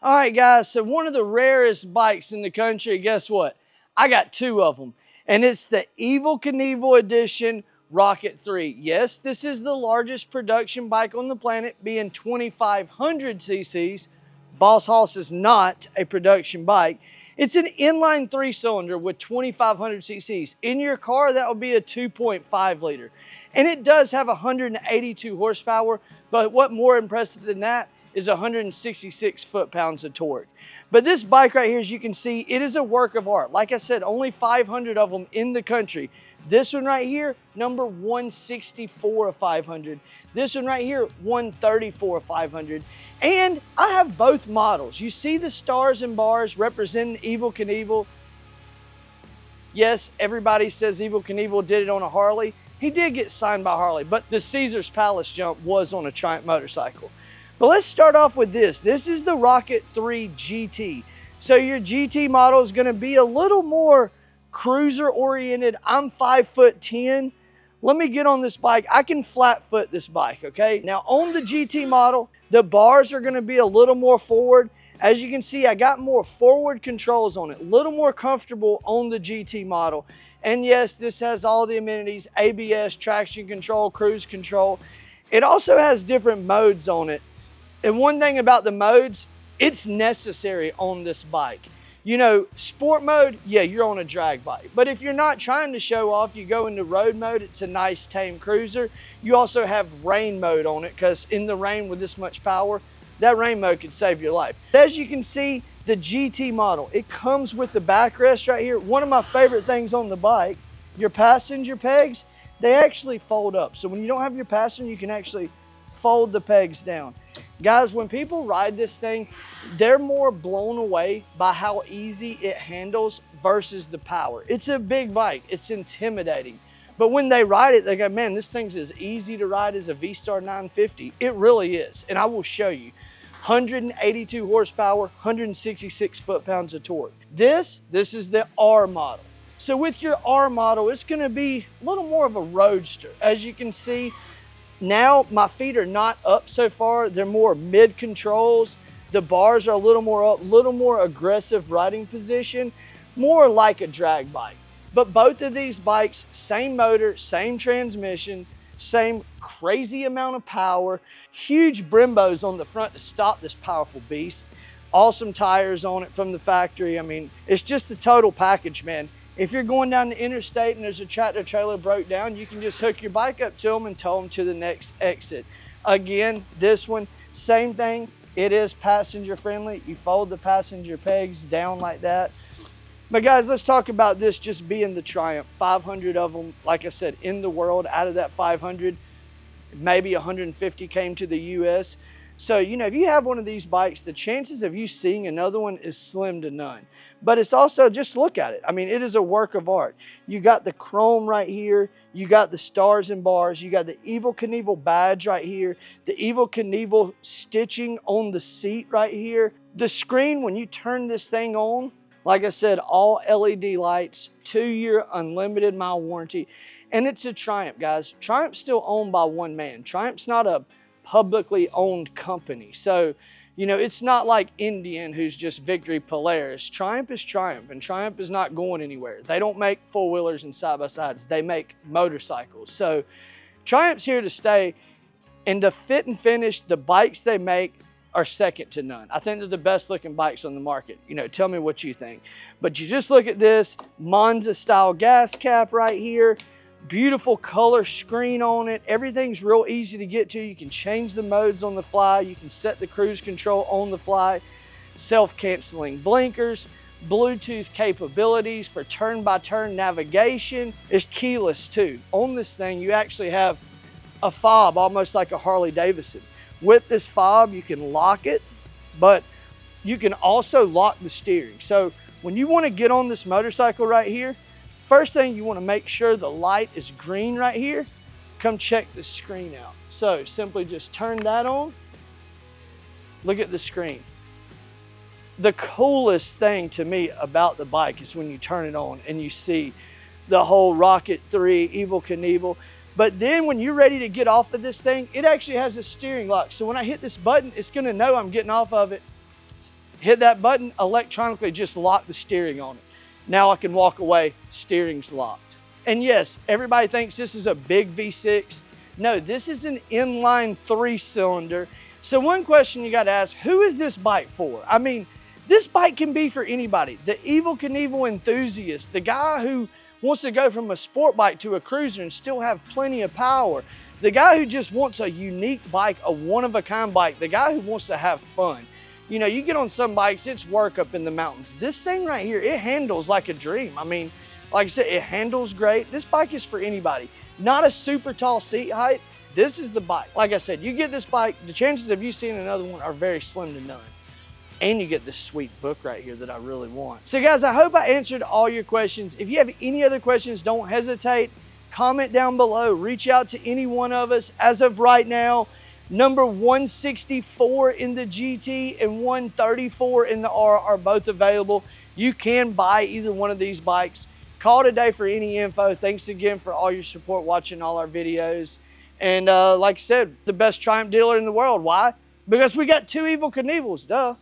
All right, guys, so one of the rarest bikes in the country, guess what? I got two of them, and it's the Evel Knievel Edition Rocket 3. Yes, this is the largest production bike on the planet, being 2,500 cc's. Boss Hoss is not a production bike. It's an inline three-cylinder with 2,500 cc's. In your car, that would be a 2.5 liter. And it does have 182 horsepower, but what more impressive than that is 166 foot-pounds of torque. But this bike right here, as you can see, it is a work of art. Like I said, only 500 of them in the country. This one right here, number 164 of 500. This one right here, 134 of 500. And I have both models. You see the stars and bars representing Evel Knievel. Yes, everybody says Evel Knievel did it on a Harley. He did get signed by Harley, but the Caesar's Palace jump was on a Triumph motorcycle. But let's start off with this. This is the Rocket 3 GT. So your GT model is going to be a little more cruiser oriented. I'm 5'10". Let me get on this bike. I can flat foot this bike, okay? Now on the GT model, the bars are going to be a little more forward. As you can see, I got more forward controls on it, a little more comfortable on the GT model. And yes, this has all the amenities: ABS, traction control, cruise control. It also has different modes on it. And one thing about the modes, it's necessary on this bike. You know, sport mode, yeah, you're on a drag bike. But if you're not trying to show off, you go into road mode, it's a nice tame cruiser. You also have rain mode on it, because in the rain with this much power, that rain mode could save your life. As you can see, the GT model, it comes with the backrest right here. One of my favorite things on the bike, your passenger pegs, they actually fold up. So when you don't have your passenger, you can actually fold the pegs down. Guys, when people ride this thing, they're more blown away by how easy it handles versus the power. It's a big bike, it's intimidating. But when they ride it, they go, man, this thing's as easy to ride as a V-Star 950. It really is, and I will show you. 182 horsepower, 166 foot-pounds of torque. This is the R model. So with your R model, it's gonna be a little more of a roadster. As you can see, now my feet are not up so far. They're more mid controls. The bars are a little more up, a little more aggressive riding position, more like a drag bike. But both of these bikes, same motor, same transmission, same crazy amount of power, huge Brembos on the front to stop this powerful beast. Awesome tires on it from the factory. I mean, it's just a total package, man. If you're going down the interstate and there's a tractor trailer broke down, you can just hook your bike up to them and tow them to the next exit. Again, this one, same thing. It is passenger friendly. You fold the passenger pegs down like that. But guys, let's talk about this just being the Triumph. 500 of them, like I said, in the world. Out of that 500, maybe 150 came to the US. So, you know, if you have one of these bikes, the chances of you seeing another one is slim to none. But it's also, just look at it. I mean, it is a work of art. You got the chrome right here. You got the stars and bars. You got the Evel Knievel badge right here. The Evel Knievel stitching on the seat right here. The screen, when you turn this thing on, like I said, all LED lights, 2-year unlimited mile warranty. And it's a Triumph, guys. Triumph's still owned by one man. Triumph's not a publicly owned company. So, you know, it's not like Indian, who's just Victory Polaris. Triumph is Triumph, and Triumph is not going anywhere. They don't make four-wheelers and side-by-sides. They make motorcycles. So Triumph's here to stay. And the fit and finish, the bikes they make are second to none. I think they're the best looking bikes on the market. You know, tell me what you think. But you just look at this Monza style gas cap right here. Beautiful color screen on it. Everything's real easy to get to. You can change the modes on the fly. You can set the cruise control on the fly. Self-canceling blinkers, Bluetooth capabilities for turn-by-turn navigation. It's keyless too. On this thing, you actually have a fob, almost like a Harley Davidson. With this fob, you can lock it, but you can also lock the steering. So when you want to get on this motorcycle right here, first thing, you want to make sure the light is green right here. Come check the screen out. So simply just turn that on. Look at the screen. The coolest thing to me about the bike is when you turn it on and you see the whole Rocket 3 Evel Knievel. But then when you're ready to get off of this thing, it actually has a steering lock. So when I hit this button, it's going to know I'm getting off of it. hit that button, electronically just lock the steering on it. Now I can walk away, steering's locked. And yes, everybody thinks this is a big V6. No, this is an inline 3-cylinder. So one question you got to ask, who is this bike for? I mean, this bike can be for anybody. The Evel Knievel enthusiast, the guy who wants to go from a sport bike to a cruiser and still have plenty of power. The guy who just wants a unique bike, a one-of-a-kind bike. The guy who wants to have fun. You know, you get on some bikes, it's work up in the mountains. This thing right here, it handles like a dream. I mean, like I said, it handles great. This bike is for anybody. Not a super tall seat height. This is the bike. Like I said, you get this bike, the chances of you seeing another one are very slim to none. And you get this sweet book right here that I really want. So guys, I hope I answered all your questions. If you have any other questions, don't hesitate. Comment down below. Reach out to any one of us. As of right now, number 164 in the GT and 134 in the R are both available. You can buy either one of these bikes. Call today for any info. Thanks again for all your support watching all our videos. And like I said, the best Triumph dealer in the world. Why? Because we got 2 Evel Knievels, duh.